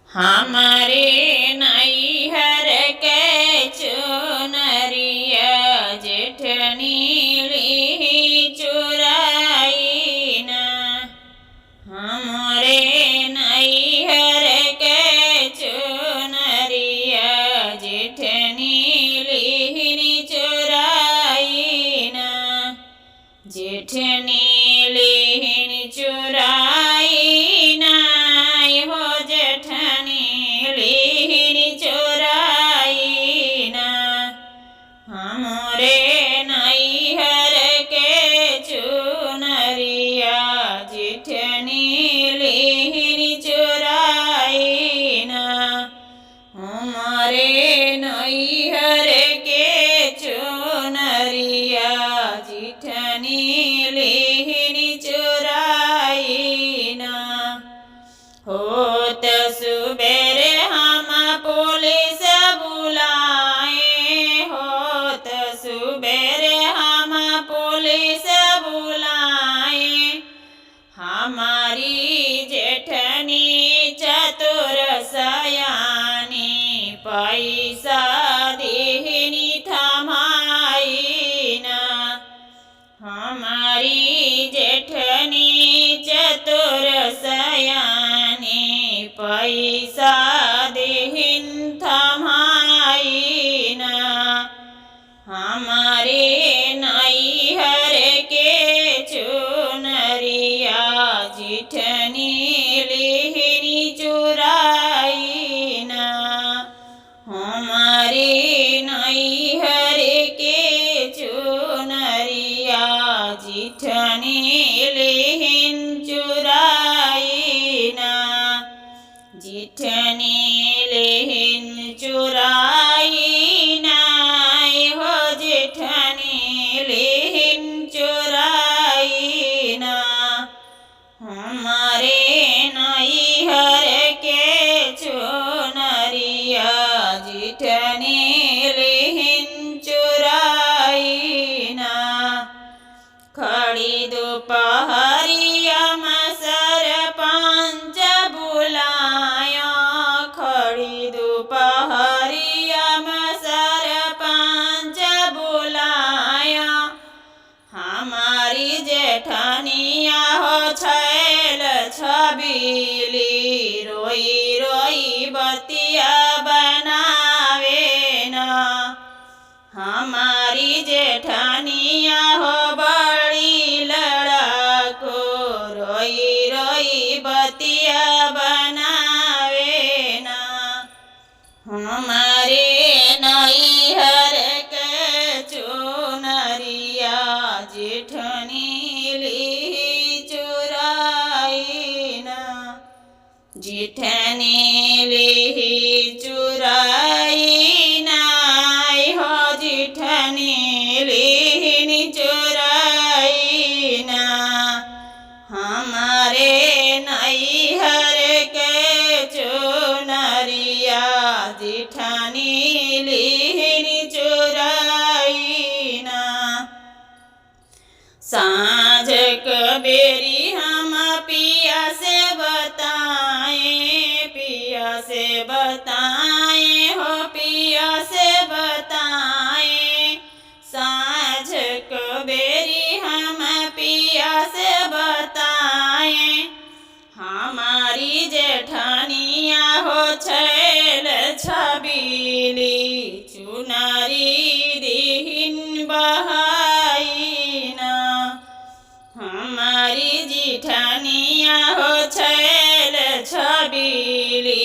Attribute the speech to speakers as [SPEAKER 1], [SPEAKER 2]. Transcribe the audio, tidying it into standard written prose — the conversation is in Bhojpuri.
[SPEAKER 1] हमारे नैहर के चुनरिया जेठनी ली चुराई ना। हमारे नैहर के चुनरिया जेठनी ली चुराई ना। जेठनी ली चुराई ना हो जेठनी ली चुराई ना। हमारे नैहर के चुनरिया जेठनी ली चुराई ना। हमारे नैहर के चुनरिया जेठनी ली चुराई ना। होत सुबेरे हम पुलिस बुलाए। होत सुबेरे हम पुलिस बुलाए। हमारी जेठनी चतुर सयानी पैसा देहनी थमाई ना। हमारी जेठनी चतुर सयानी पैसा देहिन थमाई ना। हमारे नैहर के चुनरिया जेठनी ली चुराई ना। हमारे नैहर के चुनरिया जेठनी ली चुराई ना। जेठनी ली चुराई ना हो जेठनी ली चुराई ना। हमारे नैहर के चुनरिया जेठनी ली चुराई ना। खड़ी दोपहरिया में सरपंच बुलाया। खड़ी दोपहरिया में सरपंच बुलाया। हमारी जेठनिया हो छैल छबीली रोई रोई बतिया बनावे ना। हमारी जेठनिया हो बड़ी लड़ाको रोई रोई बतिया बनावे ना। हमारे नैहर के चुनरिया जेठनी ली चुराई ना। जेठनी ली चुराई ना हो जेठनी ली चुराई ना। हमारे नैहर के चुनरिया जेठनी ली चुराई ना। साँझ कबेरी हम पिया से बताए। पिया से बताए हो पिया से बताए। साँझ कबेरी हम पिया से बताए। हमारी जेठनिया हो छैल छबीली चुनरी दिहिन बहाई ना। हमारी जेठनिया हो छैल छबीली